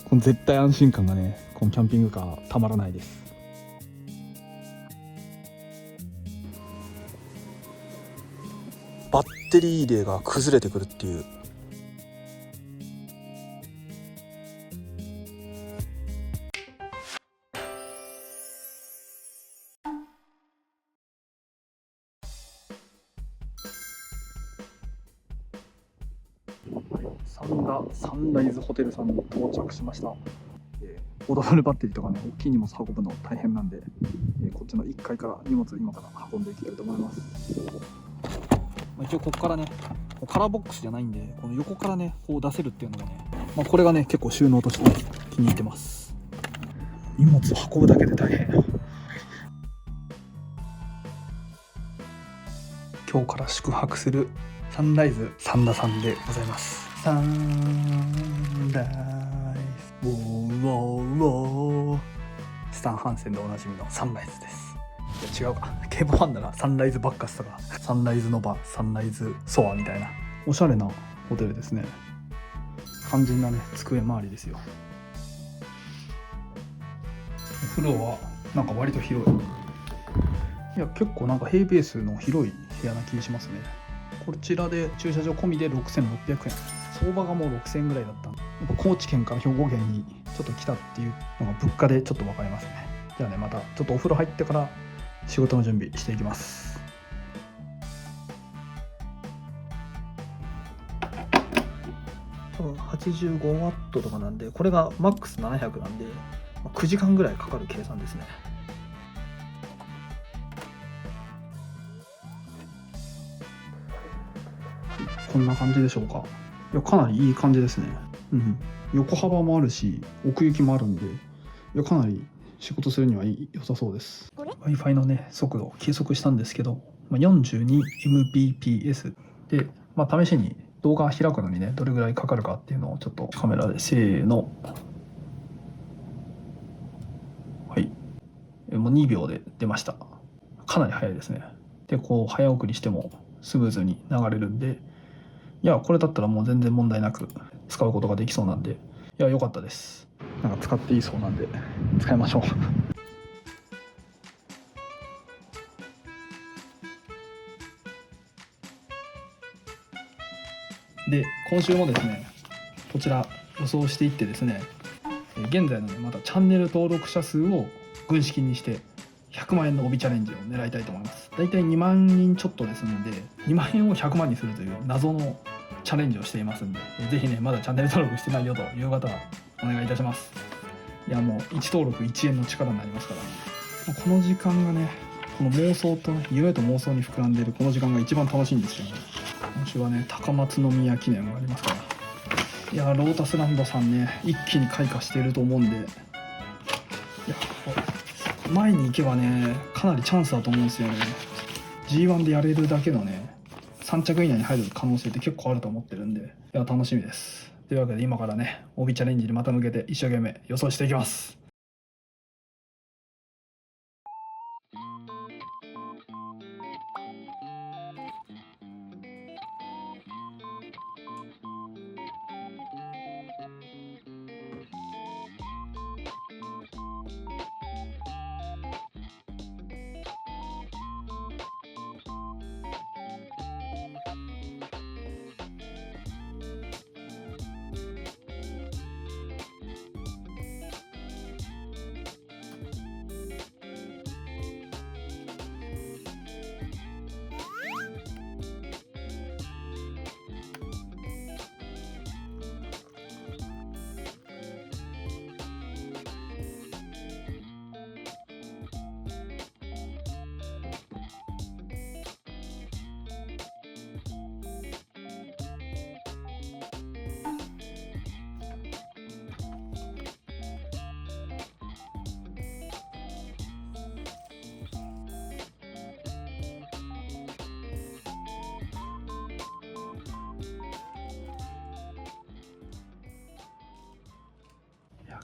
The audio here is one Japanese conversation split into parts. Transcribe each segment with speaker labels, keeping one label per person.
Speaker 1: この絶対安心感がね、このキャンピングカーたまらないです。バッテリー入れが崩れてくるっていう。サンライズホテルさんに到着しました。オーダーフルバッテリーとかね、大きい荷物運ぶの大変なんで、こっちの1階から荷物今から運んでいきたいと思います。一応ここからね、カラーボックスじゃないんで、この横からねこう出せるっていうのがね、これがね結構収納として気に入ってます。荷物運ぶだけで大変。今日から宿泊するサンライズサンダさんでございます。サンライズウォーウォーウォー、スタン・ハンセンでおなじみのサンライズです。いや違うか、ケープファンならサンライズバッカスとかサンライズノバ、サンライズソアみたいなおしゃれなホテルですね。肝心なね机周りですよ。お風呂はなんか割と広い。いや結構なんか平米数の広い部屋な気がしますね。こちらで駐車場込みで6600円、相場がもう6000円ぐらいだったんで、やっぱ高知県から兵庫県にちょっと来たっていうのが物価でちょっと分かりますね。じゃあね、またちょっとお風呂入ってから仕事の準備していきます。多分85ワットとかなんで、これがマックス700なんで9時間ぐらいかかる計算ですね。こんな感じでしょうか。いやかなりいい感じですね。横幅もあるし奥行きもあるんで、いやかなり仕事するには良さそうです。 Wi-Fi のね速度を計測したんですけど、42Mbps で、試しに動画開くのにねどれぐらいかかるかっていうのをちょっとカメラでせーの、はい、もう2秒で出ました。かなり早いですね。でこう早送りしてもスムーズに流れるんで、いやこれだったらもう全然問題なく使うことができそうなんで、いや良かったです。なんか使っていいそうなんで使いましょう。で今週もですねこちら予想していってですね、現在のねまたチャンネル登録者数を軍資金にして100万円の帯チャレンジを狙いたいと思います。だいたい2万人ちょっとですので、2万円を100万にするという謎のチャレンジをしていますんで、ぜひねまだチャンネル登録してないよという方はお願いいたします。いやもう1登録1円の力になりますからね。この時間がね、この妄想と、ね、夢と妄想に膨らんでいるこの時間が一番楽しいんですよね。今週はね高松宮記念がありますから、いやロータスランドさんね一気に開花していると思うんで、いや前に行けばねかなりチャンスだと思うんですよね。 G1 でやれるだけのね3着以内に入る可能性って結構あると思ってるんで、いや楽しみです。というわけで今からね帯チャレンジにまた向けて一生懸命予想していきます。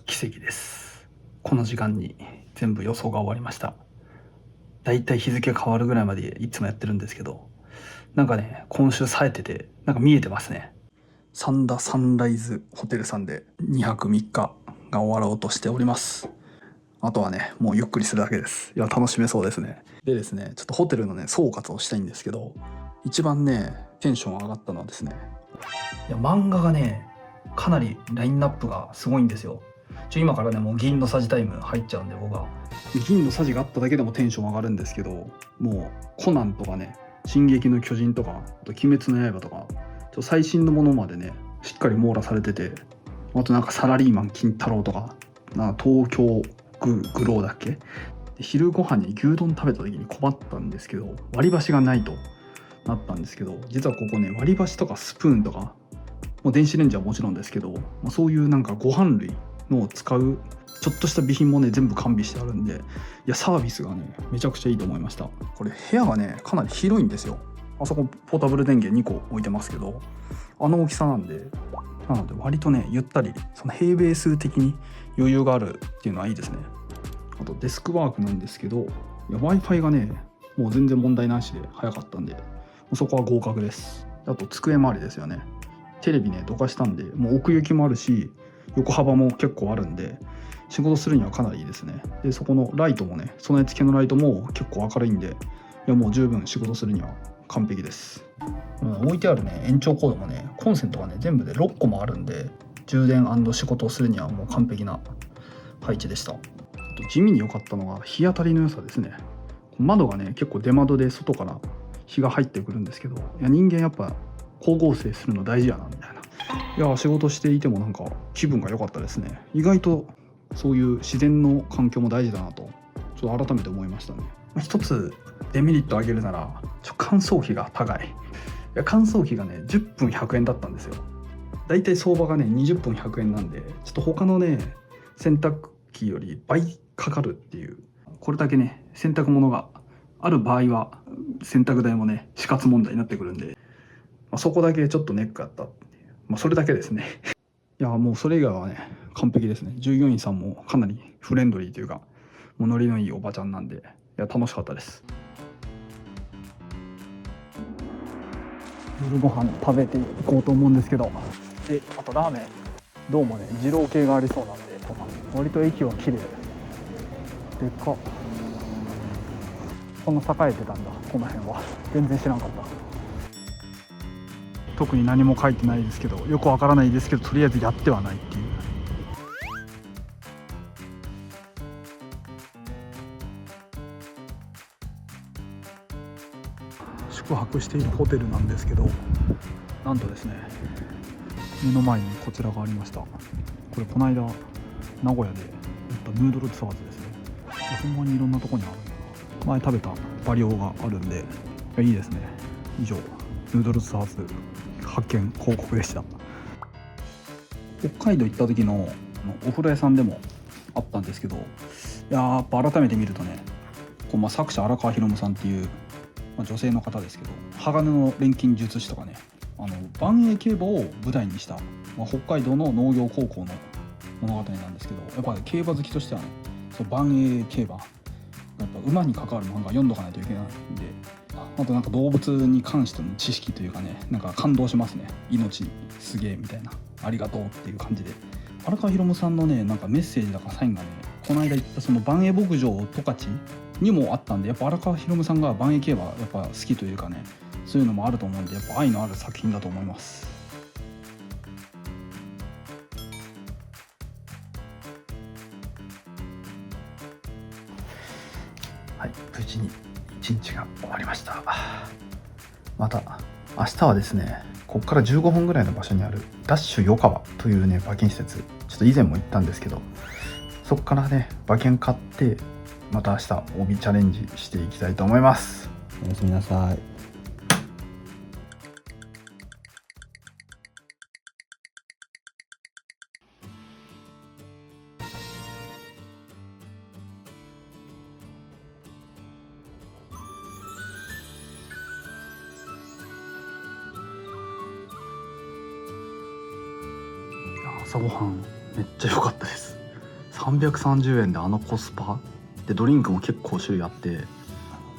Speaker 1: 奇跡です。この時間に全部予想が終わりました。だいたい日付が変わるぐらいまでいつもやってるんですけど、なんかね今週冴えててなんか見えてますね。サンダサンライズホテルさんで2泊3日が終わろうとしております。あとはねもうゆっくりするだけです。いや楽しめそうですね。でですねちょっとホテルのね総括をしたいんですけど、一番ねテンション上がったのはですね、いや漫画がねかなりラインナップがすごいんですよ。今からねもう銀のさじタイム入っちゃうんで、僕は銀のさじがあっただけでもテンション上がるんですけど、もうコナンとかね進撃の巨人とかあと鬼滅の刃とか最新のものまでねしっかり網羅されてて、あとなんかサラリーマン金太郎とかなんか東京グローだっけ。昼ご飯に牛丼食べた時に困ったんですけど割り箸がないとなったんですけど、実はここね割り箸とかスプーンとかもう電子レンジはもちろんですけど、そういうなんかご飯類のを使うちょっとした備品もね全部完備してあるんで、いやサービスがねめちゃくちゃいいと思いました。これ部屋がねかなり広いんですよ。あそこポータブル電源2個置いてますけど、あの大きさなので割とねゆったりその平米数的に余裕があるっていうのはいいですね。あとデスクワークなんですけど、Wi-Fi がねもう全然問題なしで早かったんで、そこは合格です。あと机周りですよね。テレビねどかしたんでもう奥行きもあるし横幅も結構あるんで仕事するにはかなりいいですね。でそこのライトもね備え付けのライトも結構明るいんで、いやもう十分仕事するには完璧です。置いてあるね延長コードもねコンセントがね全部で6個もあるんで、充電&仕事をするにはもう完璧な配置でした。あと地味に良かったのは日当たりの良さですね。窓がね結構出窓で外から日が入ってくるんですけど、いや人間やっぱ光合成するの大事やなみたいな、いや仕事していてもなんか気分が良かったですね。意外とそういう自然の環境も大事だなとちょっと改めて思いましたね。一つデメリットを挙げるなら乾燥費が高い。いや乾燥費がね10分100円だったんですよ。だいたい相場がね20分100円なんで、ちょっと他のね洗濯機より倍かかるっていう、これだけね洗濯物がある場合は洗濯代もね死活問題になってくるんで、そこだけちょっとネックあったっていう、それだけですね。いやもうそれ以外はね完璧ですね。従業員さんもかなりフレンドリーというかもうノリのいいおばちゃんなんで、いや楽しかったです。夜ご飯食べていこうと思うんですけど、であとラーメンどうもね二郎系がありそうなんで、割と駅は綺麗でかっ。こんな栄えてたんだこの辺は。全然知らんかった。特に何も書いてないですけどよくわからないですけどとりあえずやってはないっていう。宿泊しているホテルなんですけど、なんとですね目の前にこちらがありました。これこの間名古屋でやったヌードルツアーズですね。ほんまにいろんなとこにあるんだな。前食べたバリオがあるんでいいですね。以上ヌードルツアーズ発見報告でした。北海道行った時のお風呂屋さんでもあったんですけど、やっぱ改めて見るとね作者荒川博さんっていう、女性の方ですけど、鋼の錬金術師とかね万栄競馬を舞台にした、北海道の農業高校の物語なんですけど、やっぱり競馬好きとしてはね万栄競馬やっぱ馬に関わる漫画読んどかないといけないんで、あとなんか動物に関しての知識というかねなんか感動しますね。命すげえみたいな、ありがとうっていう感じで。荒川博さんのねなんかメッセージだかサインがねこの間言ったその万栄牧場十勝にもあったんで、やっぱ荒川博さんが万栄競馬やっぱ好きというかねそういうのもあると思うんで、やっぱ愛のある作品だと思います。はい、無事に一日が終わりました。また明日はですねここから15分ぐらいの場所にあるダッシュ横川というね馬券施設、ちょっと以前も行ったんですけどそこからね馬券買ってまた明日帯チャレンジしていきたいと思います。おやすみなさい。朝ごはんめっちゃ良かったです。330円であのコスパで、ドリンクも結構種類あって、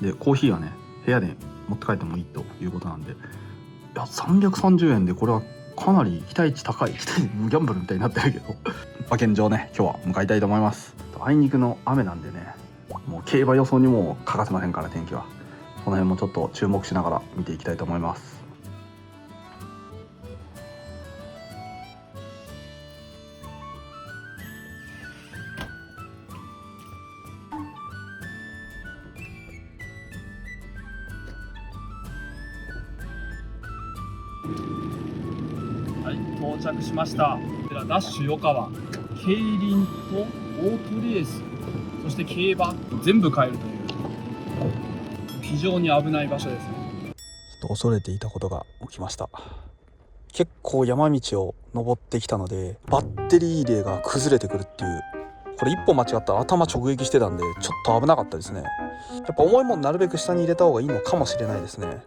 Speaker 1: でコーヒーはね部屋で持って帰ってもいいということなんで、いや330円でこれはかなり期待値高い、期待値ギャンブルみたいになってるけど馬券場ね今日は向かいたいと思います。あいにくの雨なんでね、もう競馬予想にも欠かせませんから、天気は。この辺もちょっと注目しながら見ていきたいと思います。はい、到着しました。こちらダッシュ横川、競輪とオートレース、そして競馬全部買えるという非常に危ない場所ですね。ちょっと恐れていたことが起きました。結構山道を登ってきたのでバッテリーレーが崩れてくるっていう、これ一歩間違ったら頭直撃してたんでちょっと危なかったですね。やっぱ重いものなるべく下に入れた方がいいのかもしれないですね。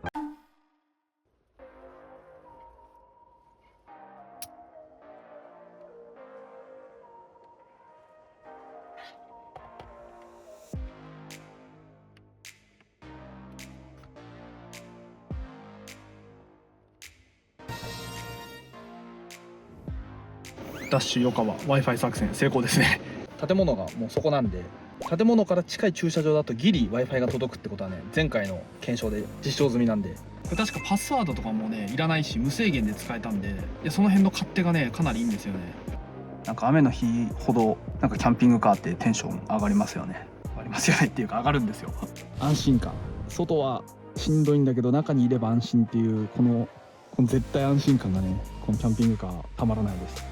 Speaker 1: ダッシュ横川 Wi-Fi 作戦成功ですね。建物がもうそこなんで、建物から近い駐車場だとギリ Wi-Fi が届くってことはね、前回の検証で実証済みなんで、これ確かパスワードとかもねいらないし無制限で使えたんで、その辺の勝手がねかなりいいんですよね。なんか雨の日ほどなんかキャンピングカーってテンション上がりますよね。上がりますよねっていうか上がるんですよ。安心感、外はしんどいんだけど中にいれば安心っていうこの絶対安心感がね、このキャンピングカーたまらないです。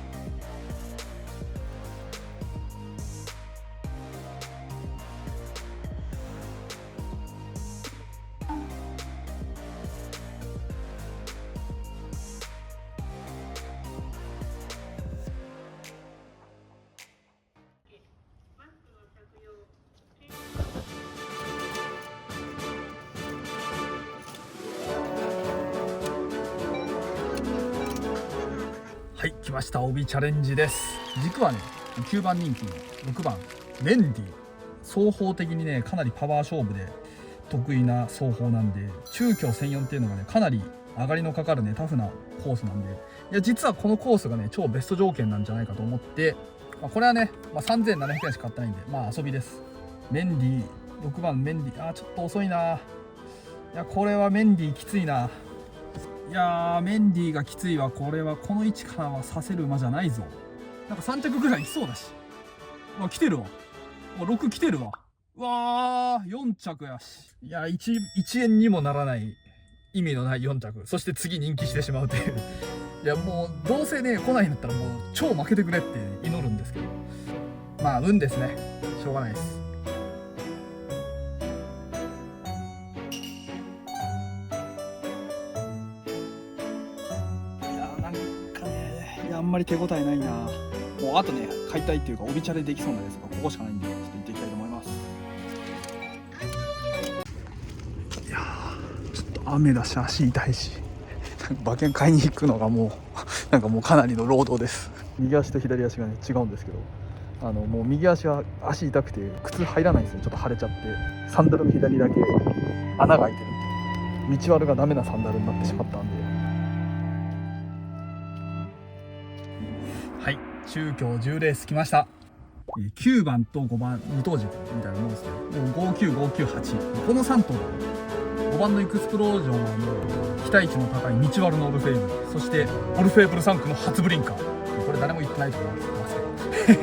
Speaker 1: はい、来ました。帯チャレンジです。軸はね9番人気の6番メンディー、双方的にねかなりパワー勝負で得意な双方なんで、中京1004っていうのがねかなり上がりのかかるねタフなコースなんで、いや実はこのコースがね超ベスト条件なんじゃないかと思って、これはね、3700円しか買ってないんで遊びです。メンディー6番メンディー、ちょっと遅いな。いやこれはメンディーきついな。いやーメンディーがきついわ。これはこの位置からはさせる馬じゃないぞ。なんか3着ぐらい来そうだし、来てるわ。6来てるわ。うわー4着やし、いや 1円にもならない意味のない4着、そして次人気してしまうといういやもうどうせね来ないんだったらもう超負けてくれって祈るんですけど、運ですね、しょうがないです。あんまり手応えないな。もうあとね買いたいっていうか帯チャレできそうなやつがここしかないんで、ちょっと行っていきたいと思います。いやちょっと雨だし足痛いし馬券買いに行くのがもうかなりの労働です。右足と左足がね違うんですけど、もう右足は足痛くて靴入らないんですよ。ちょっと腫れちゃってサンダルの左だけ穴が開いてるっていう道悪がダメなサンダルになってしまったんで。はい、中京10レース来ました。9番と5番二等軸みたいなものですね。もう59598、この3頭だ。5番のエクスプロージョンはもう期待値の高い道悪のオルフェーブル、そしてオルフェーブル3区の初ブリンカー、これ誰も言ってないと思いますけ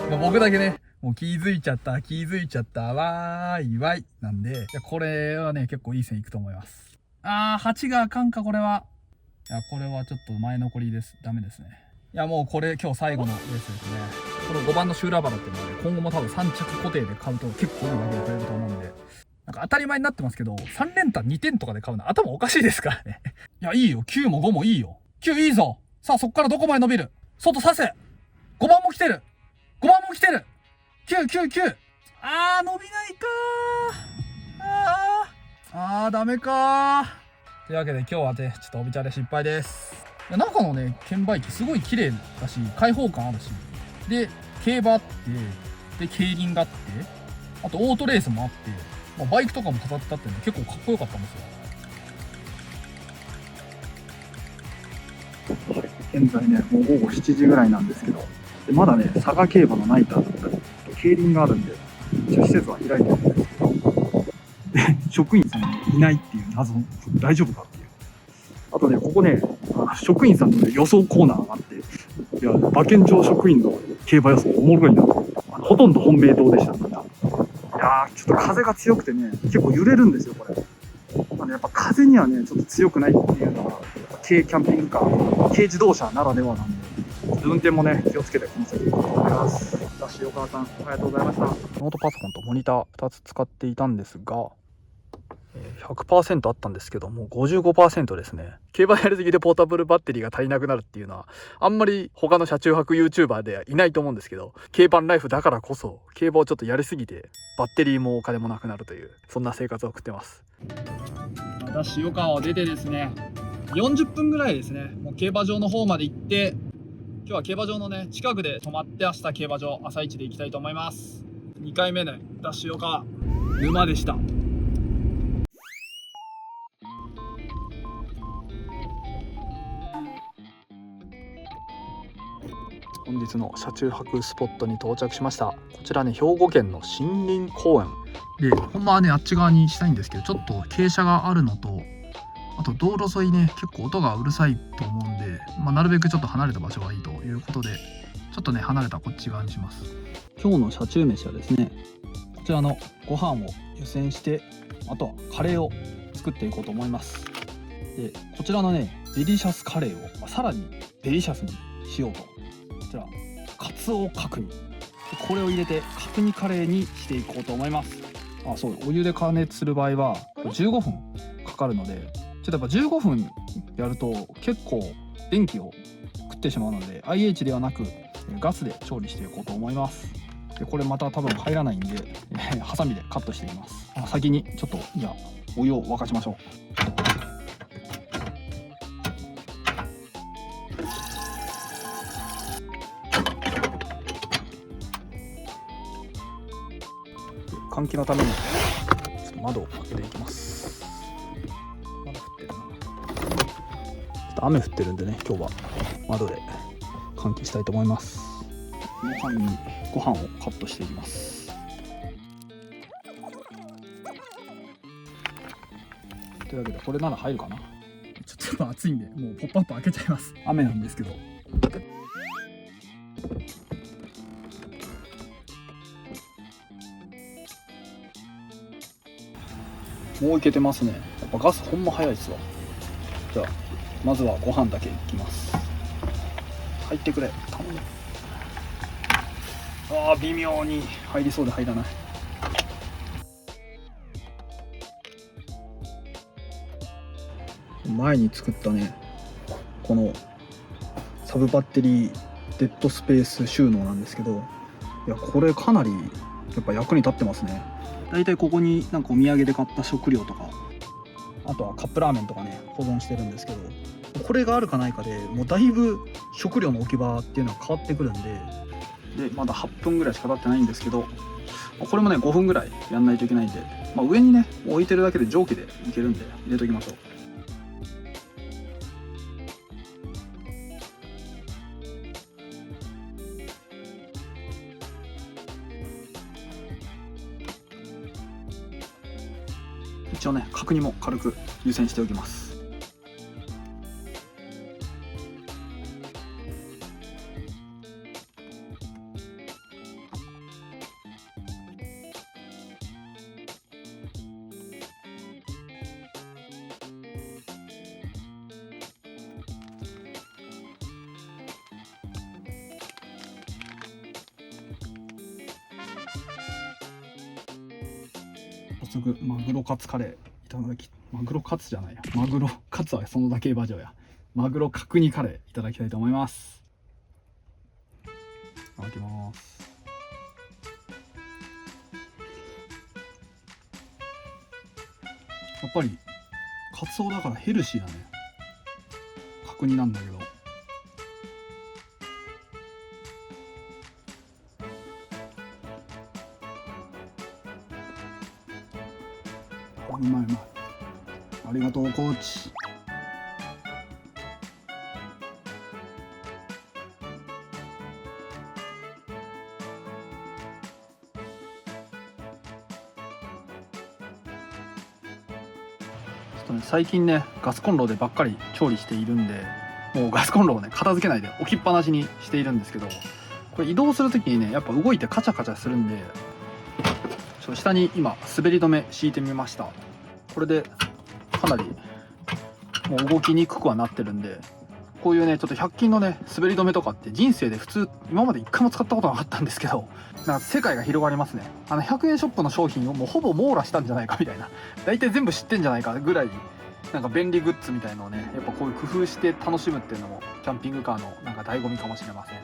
Speaker 1: ど僕だけねもう気づいちゃったわーいわいなんで、これはね結構いい線いくと思います。8があかんか。これはこれはちょっと前残りです。ダメですね。いやもうこれ今日最後のレースですね。この5番のシューラバラっていうのはね今後も多分3着固定で買うと結構いい上げをくれると思うんで、なんか当たり前になってますけど3連単2点とかで買うの頭おかしいですからねいやいいよ、9も5もいいよ。9いいぞ。さあそっからどこまで伸びる。外刺せ。5番も来てる。999。伸びないかダメか。というわけで今日はねちょっと帯チャレ失敗です。中のね券売機すごい綺麗だし開放感あるし、で競馬あって、で競輪があって、あとオートレースもあって、バイクとかも飾ってあってね結構かっこよかったんですよ。現在ねもう午後7時ぐらいなんですけど、でまだね、佐賀競馬のナイターだったり、競輪があるんで、一応施設は開いてるんですけど、で、職員さんがいないっていう謎、大丈夫かっていう。あとね、ここね、職員さんの、ね、予想コーナーがあって、いや、馬券場職員の競馬予想おもろいな。ほとんど本命堂でした、みんな。いやー、ちょっと風が強くてね、結構揺れるんですよ、これ。やっぱ風にはね、ちょっと強くないっていうのは、軽キャンピングカー、軽自動車ならではなんで、運転もね、気をつけてこの先行こうと思います。塩川さん、ありがとうございました。ノートパソコンとモニター2つ使っていたんですが、100% あったんですけどもう 55% ですね。競馬やりすぎでポータブルバッテリーが足りなくなるっていうのはあんまり他の車中泊 YouTuber ではいないと思うんですけど、競馬ライフだからこそ競馬をちょっとやりすぎてバッテリーもお金もなくなるという、そんな生活を送ってます。また塩川を出てですね、40分ぐらいですね、もう競馬場の方まで行って、今日は競馬場のね近くで泊まって、明日競馬場朝一で行きたいと思います。2回目ね、塩川沼でした。本日の車中泊スポットに到着しました。こちらね、兵庫県の森林公園で、ほんまはねあっち側にしたいんですけど、ちょっと傾斜があるのと、あと道路沿いね結構音がうるさいと思うんで、なるべくちょっと離れた場所がいいということで、ちょっとね離れたこっち側にします。今日の車中飯はですね、こちらのご飯を湯煎して、あとはカレーを作っていこうと思います。でこちらのねデリシャスカレーをさらにデリシャスにしようと、こちらカツオ角煮、これを入れて角煮カレーにしていこうと思います。そう、お湯で加熱する場合は15分かかるので、ちょっとやっぱ15分やると結構電気を食ってしまうので IH ではなくガスで調理していこうと思います。でこれまた多分入らないんでハサミでカットしています。先にちょっとお湯を沸かしましょう。換気のためにちょっと窓を開けていきます。まだ降ってるな。ちょっと雨降ってるんでね、今日は窓で換気したいと思います。この間にご飯をカットしていきます。というわけでこれなら入るかな。ちょっと暑いんでもうポップアップ開けちゃいます。雨なんですけど。もういけてますね。やっぱガスほんま早いっすわ。じゃあまずはご飯だけいきます。入ってくれ、頼む。微妙に入りそうで入らない。前に作ったねこのサブバッテリーデッドスペース収納なんですけど、いやこれかなりやっぱ役に立ってますね。だいたいここになんかお土産で買った食料とか、あとはカップラーメンとかね保存してるんですけど、これがあるかないかでもうだいぶ食料の置き場っていうのは変わってくるんで、まだ8分ぐらいしか経ってないんですけど、これもね5分ぐらいやんないといけないんで、上にね置いてるだけで蒸気でいけるんで入れときましょう。一応ね角煮も軽く湯煎しておきます。早速マグロカツカレーいただき、マグロカツじゃないや、マグロカツはそのだけバージョンや、マグロ角煮カレーいただきたいと思います。いただきます。やっぱりカツオだからヘルシーなね角煮なんだけど、うまいうまい。ありがとうコーチ。最近ねガスコンロでばっかり調理しているんで、もうガスコンロをね片付けないで置きっぱなしにしているんですけど、これ移動する時にねやっぱ動いてカチャカチャするんで、下に今滑り止め敷いてみました。これでかなりもう動きにくくはなってるんで、こういうねちょっと100均のね滑り止めとかって人生で普通今まで一回も使ったことなかったんですけど、なんか世界が広がりますね。100円ショップの商品をもうほぼ網羅したんじゃないかみたいな、大体全部知ってんじゃないかぐらいなんか便利グッズみたいのをねやっぱこういう工夫して楽しむっていうのもキャンピングカーのなんか醍醐味かもしれません。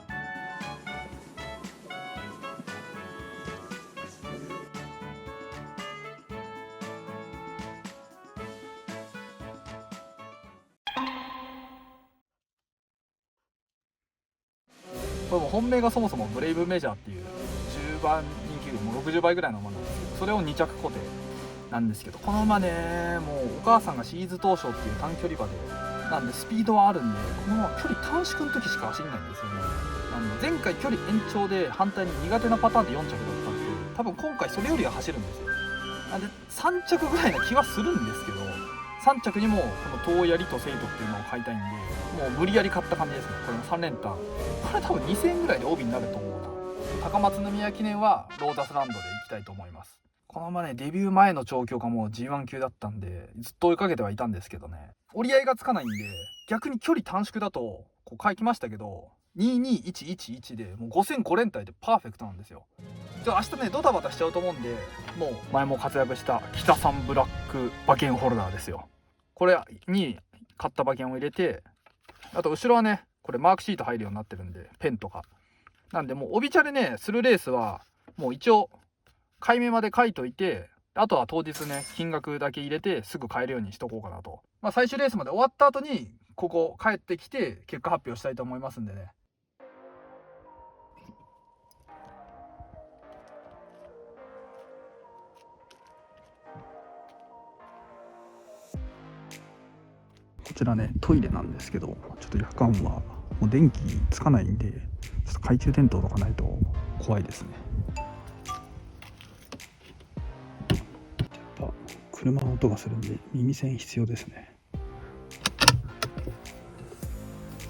Speaker 1: これも本命がそもそもブレイブメジャーっていう10番人気もう60倍ぐらいの馬なんですけど、それを2着固定なんですけど、この馬ねもうお母さんがシーズ東証っていう短距離馬でなんでスピードはあるんで、この馬距離短縮の時しか走れないんですよね。なんで前回距離延長で反対に苦手なパターンで4着だったんで、多分今回それよりは走るんですよ。なんで3着ぐらいな気はするんですけど、3着にもこの東槍とセイトっていうのを買いたいんで、もう無理やり買った感じですね。これも3連単、これ多分2000円ぐらいで帯になると思うな。高松宮記念はローザスランドで行きたいと思います。この馬ねデビュー前の調教がもう G1 級だったんでずっと追いかけてはいたんですけどね、折り合いがつかないんで、逆に距離短縮だとこう書きましたけど22111でもう5005連帯でパーフェクトなんですよ。じゃあ明日ねドタバタしちゃうと思うんで、もう前も活躍した北さんブラック馬券ホルダーですよ。これに買った馬券を入れて、あと後ろはねこれマークシート入るようになってるんでペンとかなんで、もう帯チャレねするレースはもう一応買い目まで書いといて、あとは当日ね金額だけ入れてすぐ買えるようにしとこうかなと。最終レースまで終わった後にここ帰ってきて結果発表したいと思いますんでね。こちらねトイレなんですけど、ちょっと夜間はもう電気つかないんで、ちょっと懐中電灯とかないと怖いですね。やっぱ車の音がするんで耳栓必要ですね。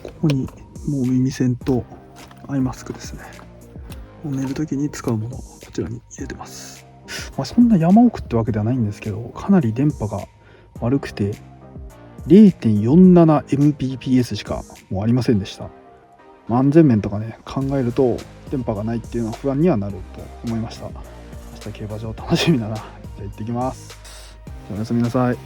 Speaker 1: ここにもう耳栓とアイマスクですね。もう寝るときに使うものをこちらに入れてます。そんな山奥ってわけではないんですけど、かなり電波が悪くて 0.47Mbps しかもうありませんでした。安全面とかね考えると電波がないっていうのは不安にはなると思いました。明日競馬場楽しみだな。じゃあ行ってきます。じゃあおやすみなさい。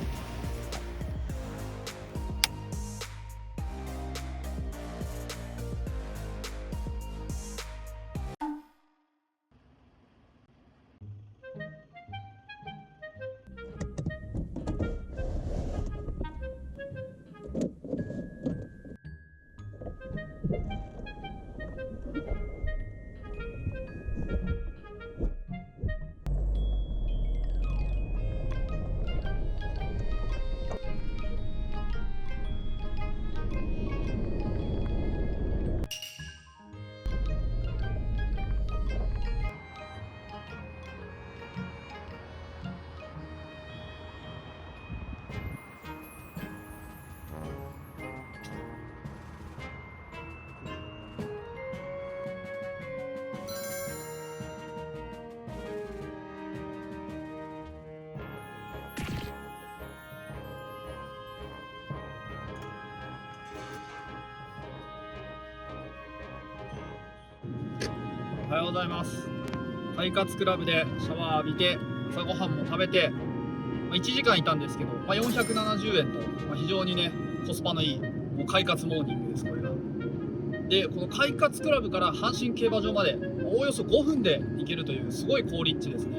Speaker 1: おはようございます。快活クラブでシャワー浴びて朝ごはんも食べて、1時間いたんですけど、470円と、非常にねコスパのいいもう快活モーニングです。これがで、この快活クラブから阪神競馬場までおおよそ5分で行けるというすごい好立地ですね。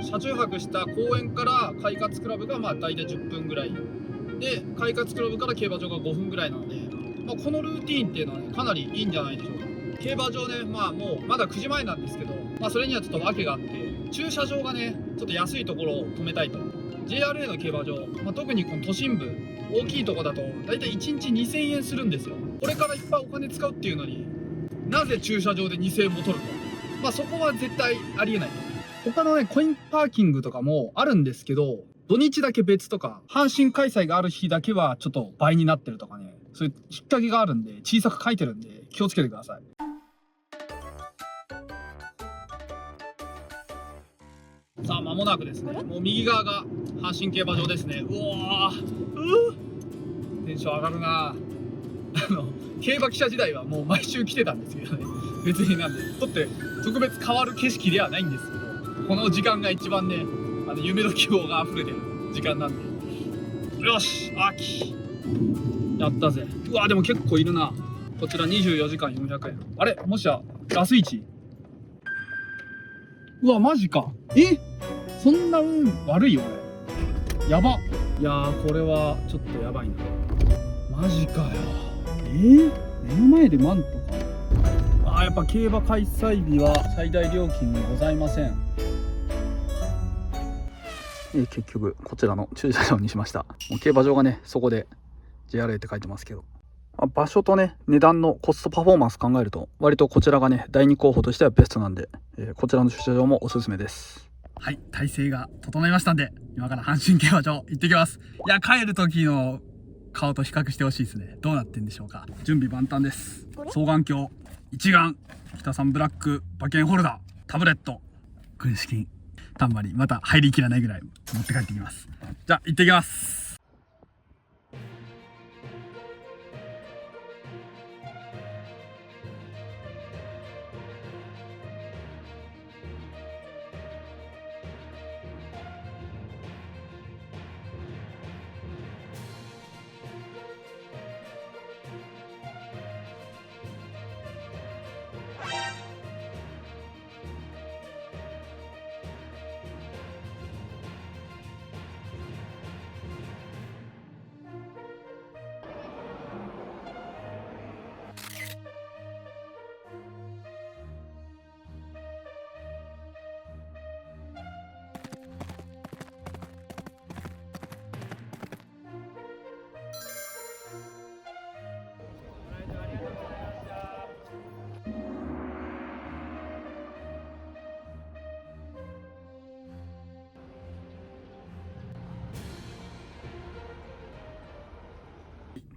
Speaker 1: 車中泊した公園から快活クラブが大体10分ぐらいで、快活クラブから競馬場が5分ぐらいなので、このルーティーンっていうのはねかなりいいんじゃないでしょうか。競馬場ね、もうまだ9時前なんですけど、それにはちょっと訳があって、駐車場がねちょっと安いところを止めたいと。 JRA の競馬場、特にこの都心部大きいとこだとだいたい1日2000円するんですよ。これからいっぱいお金使うっていうのになぜ駐車場で2000円も取るか、そこは絶対ありえない。他のねコインパーキングとかもあるんですけど、土日だけ別とか、阪神開催がある日だけはちょっと倍になってるとかね、そういう引っ掛けがあるんで、小さく書いてるんで、気をつけてください。さあ、間もなくですね、もう右側が阪神競馬場ですね。うわー、テンション上がるな。競馬記者時代はもう毎週来てたんですけどね、別になんで、とって特別変わる景色ではないんですけど、この時間が一番ね、夢の希望が溢れてる時間なんで、よし、秋やったぜ。うわでも結構いるな。こちら24時間400円。あれ、もしやラス1。うわマジか。そんな運悪いよ俺。やば。いやー、これはちょっとやばいな。マジかよ。目の前でマントか。やっぱ競馬開催日は最大料金にございません。結局こちらの駐車場にしました。もう競馬場がね、そこで JRA って書いてますけど、場所とね、値段のコストパフォーマンス考えると割とこちらがね、第2候補としてはベストなんで、こちらの駐車場もおすすめです。はい、体勢が整いましたんで、今から阪神競馬場行ってきます。いや、帰る時の顔と比較してほしいですね。どうなってんでしょうか。準備万端です。双眼鏡、一眼、北さんブラック馬券ホルダー、タブレット、軍資金、たんまり、また入りきらないぐらい持って帰ってきます。じゃあ行ってきます。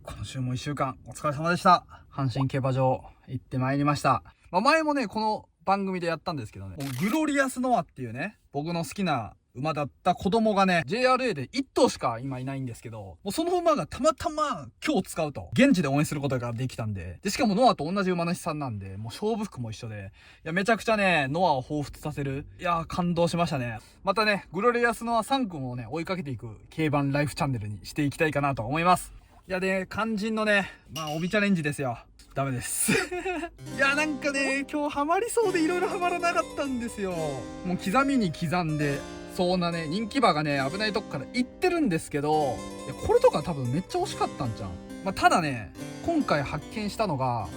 Speaker 1: 今週も1週間お疲れ様でした。阪神競馬場行ってまいりました。前もね、この番組でやったんですけどね、グロリアスノアっていうね、僕の好きな馬だった子供がね、 JRA で1頭しか今いないんですけど、もうその馬がたまたま今日使うと現地で応援することができたんで、しかもノアと同じ馬主さんなんで、もう勝負服も一緒で、いやめちゃくちゃね、ノアを彷彿させる、いや感動しましたね。またね、グロリアスノア3区をね追いかけていく競馬ライフチャンネルにしていきたいかなと思います。いやで、肝心のね、帯チャレンジですよ。ダメですいやなんかね、今日ハマりそうでいろいろハマらなかったんですよ。もう刻みに刻んで、そんなね、人気馬がね、危ないとこから行ってるんですけど、いやこれとか多分めっちゃ惜しかったんじゃん。ただね、今回発見したのが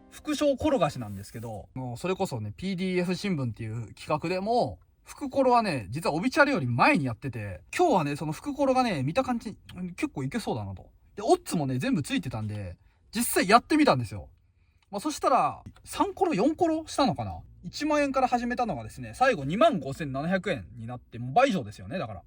Speaker 1: 副賞転がしなんですけど、もうそれこそね PDF 新聞っていう企画でも福コロはね、実は帯チャレより前にやってて、今日はね、その福コロがね、見た感じ結構いけそうだなと。で、オッズもね、全部ついてたんで、実際やってみたんですよ。そしたら、3コロ、4コロしたのかな ?1 万円から始めたのがですね、最後25,700円になって、もう倍以上ですよね、だから。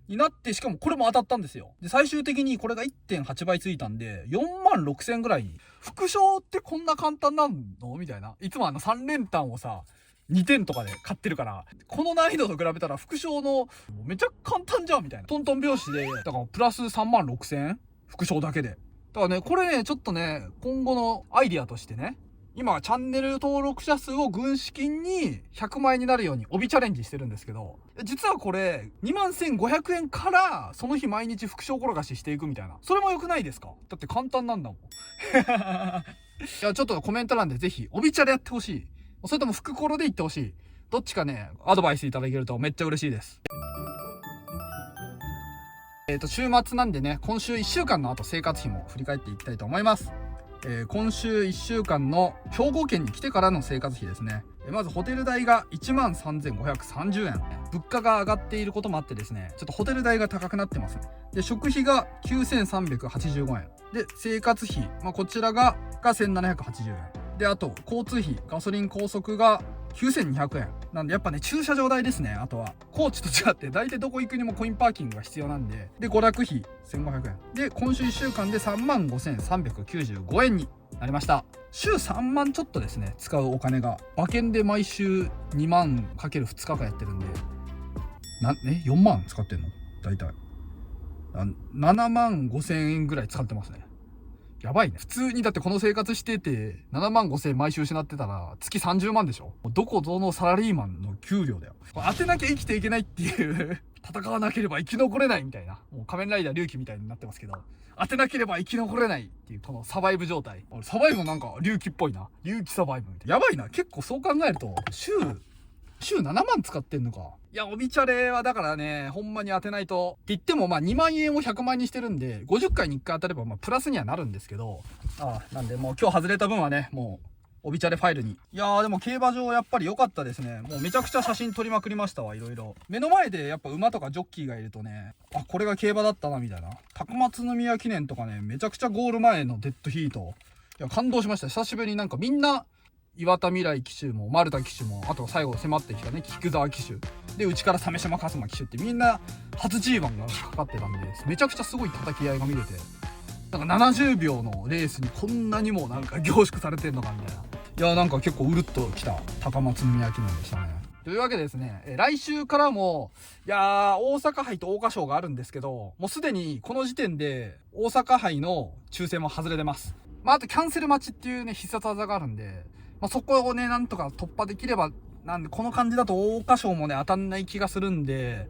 Speaker 1: になって、しかもこれも当たったんですよ。で、最終的にこれが 1.8 倍ついたんで、46,000円ぐらい。副賞ってこんな簡単なのみたいな。いつも3連単をさ、2点とかで買ってるから、この難易度と比べたら副賞のめちゃ簡単じゃんみたいな。トントン拍子で、だからプラス36,000円副賞だけで。だからね、これね、ちょっとね、今後のアイディアとしてね、今はチャンネル登録者数を軍資金に100万円になるように帯チャレンジしてるんですけど、実はこれ 21,500 円からその日毎日副賞転がししていくみたいな。それも良くないですか？だって簡単なんだもん。いや、ちょっとコメント欄でぜひ帯チャレやってほしい。それとも副コロで行ってほしい。どっちかね、アドバイスいただけるとめっちゃ嬉しいです。週末なんでね、今週1週間の生活費も振り返っていきたいと思います。今週1週間の兵庫県に来てからの生活費ですね。まずホテル代が 13,530 円。物価が上がっていることもあってですね、ちょっとホテル代が高くなってます。で、食費が 9,385 円。で、生活費、こちらが 1,780 円。で、あと交通費、ガソリン高速が 9,200 円。なんでやっぱね、駐車場代ですね。あとは高知と違って大体どこ行くにもコインパーキングが必要なんで、で娯楽費1500円で、今週1週間で35,395円になりました。週3万ちょっとですね、使うお金が。馬券で毎週2万かける2日間やってるんで、4万使ってんの大体7万5千円ぐらい使ってますね。やばいね。普通にだってこの生活してて7万5千円毎週失ってたら月30万でしょ。どこぞのサラリーマンの給料だよ。当てなきゃ生きていけないっていう戦わなければ生き残れないみたいな、もう仮面ライダー龍騎みたいになってますけど、当てなければ生き残れないっていうこのサバイブ状態。サバイブなんか龍騎っぽいな。龍騎サバイブみたいな。やばいな。結構そう考えると週7万使ってんのか。いや、おびちゃれはだからね、ほんまに当てないと。って言っても、2万円を100万にしてるんで、50回に1回当たれば、プラスにはなるんですけど、なんでもう今日外れた分はね、もう、おびちゃれファイルに。いやー、でも競馬場やっぱり良かったですね。もうめちゃくちゃ写真撮りまくりましたわ、いろいろ。目の前でやっぱ馬とかジョッキーがいるとね、これが競馬だったな、みたいな。高松宮記念とかね、めちゃくちゃゴール前のデッドヒート。いや、感動しました。久しぶりになんかみんな、岩田未来騎手も丸田騎手も、あと最後迫ってきたね菊沢騎手で、うちから鮫島一馬騎手ってみんな初 G1 がかかってたんで、めちゃくちゃすごい叩き合いが見れて、なんか70秒のレースにこんなにもなんか凝縮されてんのかみたいな。いや、なんか結構うるっときた高松宮記念でしたね。というわけでですね、来週からも大阪杯と桜花賞があるんですけど、もうすでにこの時点で大阪杯の抽選も外れてます。あとキャンセル待ちっていうね必殺技があるんで、そこをねなんとか突破できれば。なんでこの感じだと桜花賞もね当たんない気がするんで、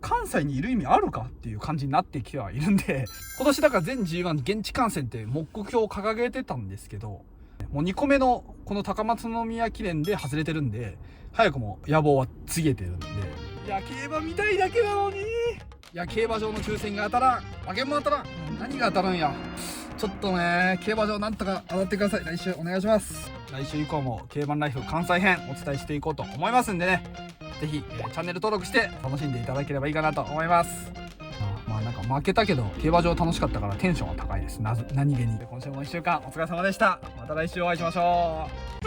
Speaker 1: 関西にいる意味あるかっていう感じになってきてはいるんで、今年だから全 G1 現地観戦って目標を掲げてたんですけど、もう2個目のこの高松宮記念で外れてるんで、早くも野望は告げてるんで、いや競馬見たいだけなのに、いや競馬場の抽選が当たらん、馬券も当たらん、何が当たるんや。ちょっとね、競馬場なんとか当たってください。来週お願いします。来週以降も競馬ライフ関西編お伝えしていこうと思いますんでね、ぜひ、チャンネル登録して楽しんでいただければいいかなと思います。なんか負けたけど競馬場楽しかったからテンションは高いです。何気に。今週も1週間お疲れ様でした。また来週お会いしましょう。